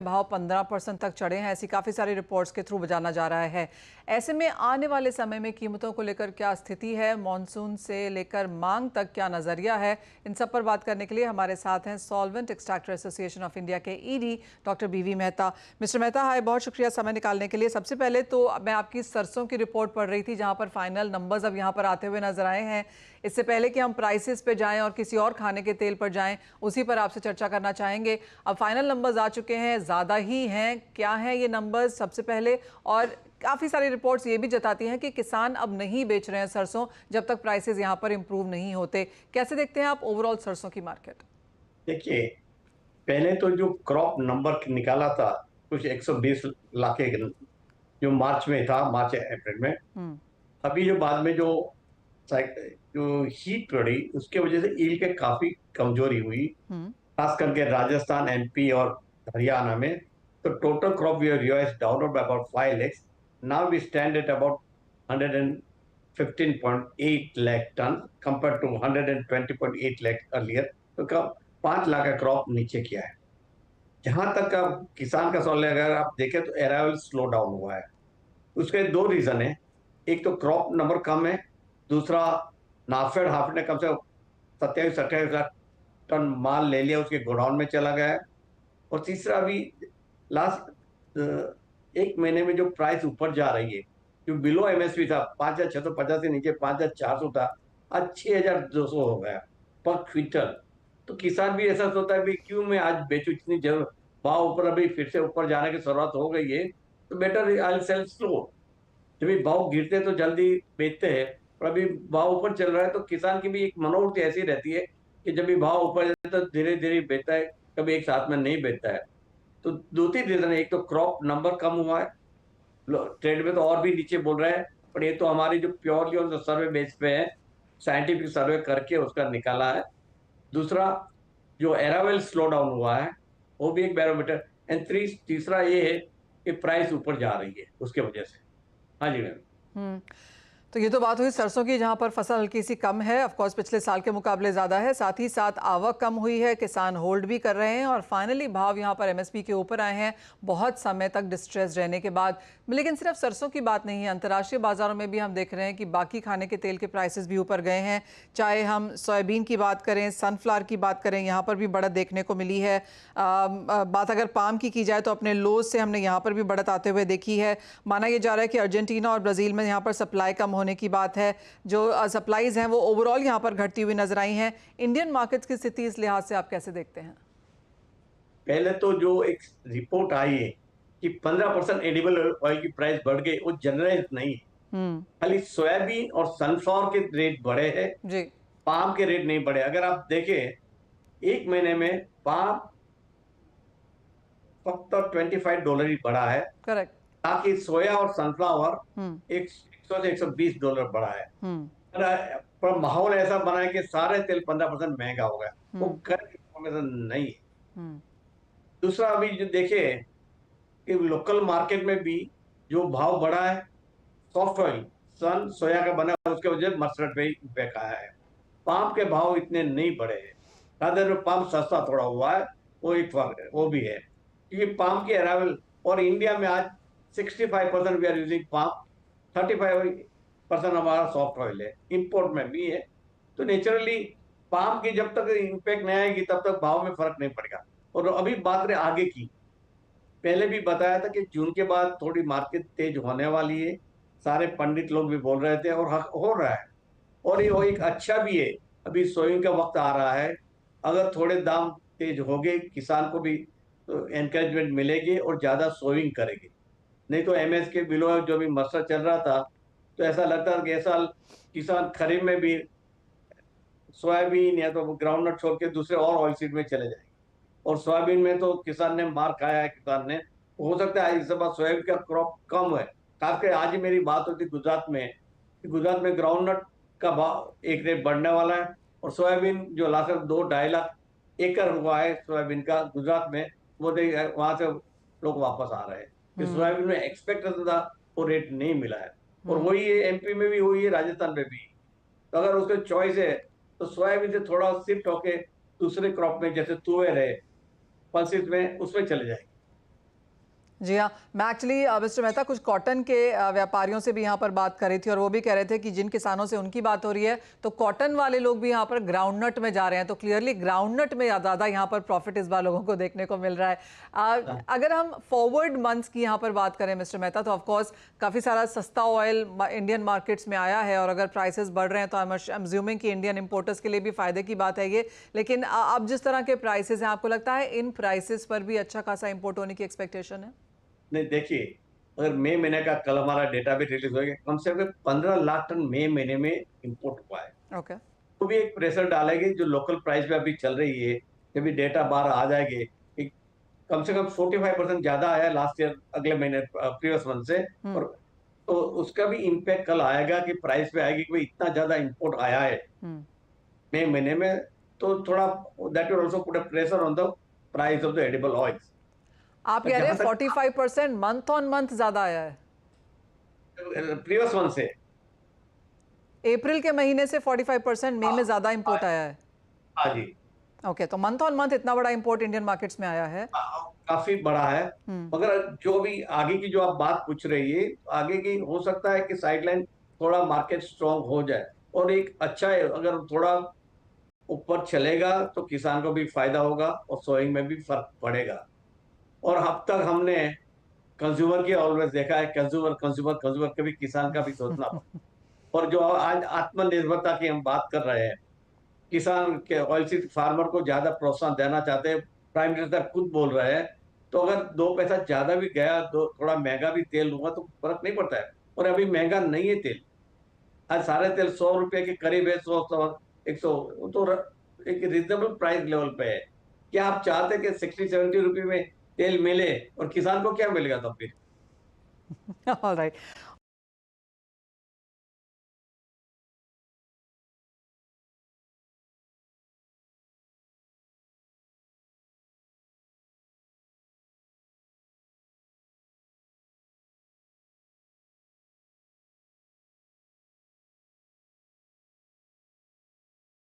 भाव 15% तक चढ़े हैं, ऐसी काफ़ी सारी रिपोर्ट्स के थ्रू जाना जा रहा है। ऐसे में आने वाले समय में कीमतों को लेकर क्या स्थिति है, मॉनसून से लेकर मांग तक क्या नज़रिया है, इन सब पर बात करने के लिए हमारे साथ हैं solvent extractor association of India के ईडी डॉक्टर बीवी मेहता। मिस्टर मेहता, हाय, बहुत शुक्रिया समय निकालने के लिए। सबसे पहले तो मैं आपकी सरसों की रिपोर्ट पढ़ रही थी, जहाँ पर फाइनल नंबर्स अब यहाँ पर आते हुए नजर आए हैं। इससे पहले कि हम प्राइसेस पे जाएं और किसी और खाने के तेल पर जाएं, उसी पर आपसे चर्चा करना चाहेंगे। अब फाइनल नंबर्स आ चुके हैं, ज़्यादा ही हैं, क्या हैं ये नंबर्स सबसे पहले? और काफ़ी सारी रिपोर्ट्स ये भी जताती हैं कि किसान अब नहीं बेच रहे हैं सरसों जब तक प्राइसेस यहाँ पर इंप्रूव नहीं होते। कैसे देखते हैं आप ओवरऑल सरसों की मार्केट? देखिए, पहले तो जो क्रॉप नंबर निकाला था कुछ 120 लाख के, जो मार्च में था, मार्च अप्रैल में। अभी जो बाद में जो हीट पड़ी उसके वजह से ईल्ड के काफी कमजोरी हुई, खास करके राजस्थान, एमपी और हरियाणा में। तो total crop we revised downward by about 5 lakhs. Now we stand at about 115.8 lakh tonne compare to 120.8 lakh earlier. तो 5 लाख का क्रॉप नीचे किया है। जहां तक का किसान का सवाल है, अगर आप देखें तो अराइवल स्लो डाउन हुआ है। उसके दो रीजन है। एक तो क्रॉप नंबर कम है, दूसरा नाफेड हाफ ने कम से 27-28 लाख टन माल ले लिया, उसके गोडाउन में चला गया है। और तीसरा, अभी लास्ट एक महीने में जो प्राइस ऊपर जा रही है, जो बिलो एमएसपी था 5,650 से नीचे 5,400 था, आज 6,200 हो गया पर क्विंटल। तो किसान भी ऐसा सोचता है, भाई क्यों मैं आज बेचूं, इतनी जरूर भाव ऊपर, अभी फिर से ऊपर जाने की शुरुआत हो गई है, तो बेटर आई सेल स्लो। जब भी भाव गिरते तो जल्दी बेचते हैं, और अभी भाव ऊपर चल रहा है तो किसान की भी एक मनोवृत्ति ऐसी रहती है कि जब भी भाव ऊपर जाता है तो धीरे धीरे बेचता है, कभी एक साथ में नहीं बेचता है। तो दो तीन रीजन है। एक तो क्रॉप नंबर कम हुआ है, ट्रेड में तो और भी नीचे बोल रहा है, पर ये तो हमारी जो purely on the survey base पे है, साइंटिफिक सर्वे करके उसका निकाला है। दूसरा, जो एरावेल स्लो डाउन हुआ है, वो भी एक बैरोमीटर। एंड तीसरा ये है कि प्राइस ऊपर जा रही है उसके वजह से। हाँ जी मैम। तो ये तो बात हुई सरसों की, जहां पर फसल हल्की सी कम है, ऑफ कोर्स पिछले साल के मुकाबले ज़्यादा है, साथ ही साथ आवक कम हुई है, किसान होल्ड भी कर रहे हैं और फाइनली भाव यहां पर एमएसपी के ऊपर आए हैं बहुत समय तक डिस्ट्रेस रहने के बाद। लेकिन सिर्फ सरसों की बात नहीं है, अंतर्राष्ट्रीय बाजारों में भी हम देख रहे हैं कि बाकी खाने के तेल के प्राइसेस भी ऊपर गए हैं। चाहे हम सोयाबीन की बात करें, सनफ्लावर की बात करें, यहाँ पर भी बढ़त देखने को मिली है। बात अगर पाम की जाए तो अपने लोज से हमने यहाँ पर भी बढ़त आते हुए देखी है। माना यह जा रहा है कि अर्जेंटीना और ब्राज़ील में यहाँ पर सप्लाई कम होने की बात है, जो सप्लाईज हैं वो ओवरऑल यहाँ पर घटती हुई नजर आई हैं। इंडियन मार्केट्स की स्थिति इस लिहाज से आप कैसे देखते हैं? पहले तो जो एक रिपोर्ट आई है कि 15% एडिबल ऑयल की प्राइस बढ़ गई, वो जनरलाइज नहीं है। खाली सोयाबीन और सनफ्लावर के रेट बढ़े हैं, जी। पाम के रेट नहीं बढ़े। अगर आप देखें एक महीने में पाम फक्त $25 ही बढ़ा है, करेक्ट। ताकि सोया और सनफ्लावर $100 से $120 बढ़ा है। पर माहौल ऐसा बना है कि सारे तेल 15% महंगा हो गया, वो करेक्ट इंफॉर्मेशन नहीं है। दूसरा, अभी जो देखे कि लोकल मार्केट में भी जो भाव बढ़ा है, सॉफ्ट ऑयल सन सोया का बना है, उसके वजह से मस्टर्ड पे इम्पैक्ट आया है। पाम के भाव इतने नहीं बढ़े हैं, रादर पाम सस्ता थोड़ा हुआ है, वो एक फर्क है, वो भी है क्योंकि पाम की अराइवल। और इंडिया में आज 65% वी आर यूजिंग पाम, 35% हमारा सॉफ्ट ऑयल है, इंपोर्ट में भी है। तो नेचुरली पाम की जब तक इम्पैक्ट नहीं आएगी तब तक भाव में फर्क नहीं पड़ेगा। और अभी बात करें आगे की, पहले भी बताया था कि जून के बाद थोड़ी मार्केट तेज होने वाली है, सारे पंडित लोग भी बोल रहे थे, और हो रहा है। और ये वो एक अच्छा भी है, अभी सोइंग का वक्त आ रहा है। अगर थोड़े दाम तेज हो गए, किसान को भी तो एनकरेजमेंट मिलेगी और ज्यादा सोइंग करेगी। नहीं तो एमएस के बिलो जो भी मसला चल रहा था, तो ऐसा लगता था कि इस साल किसान खरीफ में भी सोयाबीन या तो ग्राउंडनट छोड़ के दूसरे और ऑयल सीड में चले जाएंगे। और सोयाबीन में तो किसान ने मार खाया है, किसान ने। हो सकता है इस बार सोयाबीन का क्रॉप कम है। खासकर आज ही मेरी बात होती गुजरात में, कि गुजरात में ग्राउंडनट का भाव एक रेट बढ़ने वाला है, और सोयाबीन जो लाकर 2-2.5 लाख एकड़ हुआ है सोयाबीन का गुजरात में, वो वहां से लोग वापस आ रहे हैं कि सोयाबीन में एक्सपेक्टेशन था, वो रेट नहीं मिला है। और वही है एमपी में भी, हुई है राजस्थान में भी। तो अगर उसके चॉइस है तो सोयाबीन से थोड़ा शिफ्ट होके दूसरे क्रॉप में, जैसे तुअर है, पल्सिस में, उसमें चले जाएंगे। जी हाँ, मैं एक्चुअली मिस्टर मेहता कुछ कॉटन के व्यापारियों से भी यहाँ पर बात कर रही थी और वो भी कह रहे थे कि जिन किसानों से उनकी बात हो रही है तो कॉटन वाले लोग भी यहाँ पर ग्राउंडनट में जा रहे हैं, तो क्लियरली ग्राउंडनट में ज़्यादा यहाँ पर प्रॉफिट इस बार लोगों को देखने को मिल रहा है। अगर हम फॉरवर्ड मंथ्स की यहाँ पर बात करें मिस्टर मेहता, तो ऑफकोर्स काफ़ी सारा सस्ता ऑयल इंडियन मार्केट्स में आया है और अगर प्राइसेस बढ़ रहे हैं तो आई एम अज्यूमिंग कि इंडियन इंपोर्टर्स के लिए भी फायदे की बात है ये। लेकिन अब जिस तरह के प्राइसेस हैं, आपको लगता है इन प्राइसेस पर भी अच्छा खासा इंपोर्ट होने की एक्सपेक्टेशन है? नहीं, देखिए, अगर मई महीने का कल हमारा डेटा भी रिलीज हो गया, कम से कम 15 लाख टन मई महीने में इंपोर्ट हुआ है। ओके। तो भी एक प्रेशर डालेगी जो लोकल प्राइस पे अभी चल रही है, जब भी डेटा बाहर आ जाएगी, एक कम से कम 45% ज्यादा आया लास्ट ईयर अगले महीने प्रीवियस मंथ से। और तो उसका भी इम्पैक्ट कल आएगा कि प्राइस पे आएगी कि भाई इतना ज्यादा इंपोर्ट आया है मई महीने में, तो थोड़ा that will also put a pressure on the price of the edible oils. आप कह रहे हैं 45% मंथ ऑन मंथ ज्यादा आया है? प्रीवियस मंथ से, अप्रैल के महीने से 45% मई में ज्यादा इंपोर्ट आया है? हाँ जी। ओके, तो मंथ ऑन मंथ इतना बड़ा इंपोर्ट इंडियन मार्केट्स में आया है? काफी बड़ा है। मगर जो भी आगे की जो आप बात पूछ रही है, आगे की हो सकता है कि साइडलाइन थोड़ा मार्केट स्ट्रांग हो जाए और एक अच्छा है, अगर थोड़ा ऊपर चलेगा तो किसान को भी फायदा होगा और सोइंग में भी फर्क पड़ेगा। और अब तक हमने कंज्यूमर की ऑलवेज देखा है, कंज्यूमर कंज्यूमर कंज्यूमर, कभी किसान का भी सोचना पड़ता। और जो आज आत्मनिर्भरता की हम बात कर रहे हैं, किसान के ऑयल सीड फार्मर को ज्यादा प्रोत्साहन देना चाहते हैं, प्राइम मिनिस्टर खुद बोल रहे हैं। तो अगर 2 पैसा ज्यादा भी गया, दो थोड़ा महंगा भी तेल हुआ तो फर्क नहीं पड़ता है। और अभी महंगा नहीं है तेल, आज सारे तेल 100 रुपए के करीब है, 100 100 वो तो एक रिजनेबल प्राइस लेवल पे है। क्या आप चाहते कि 60-70 रुपए में तेल मिले और किसान को क्या मिलेगा तब फिर? ऑलराइट।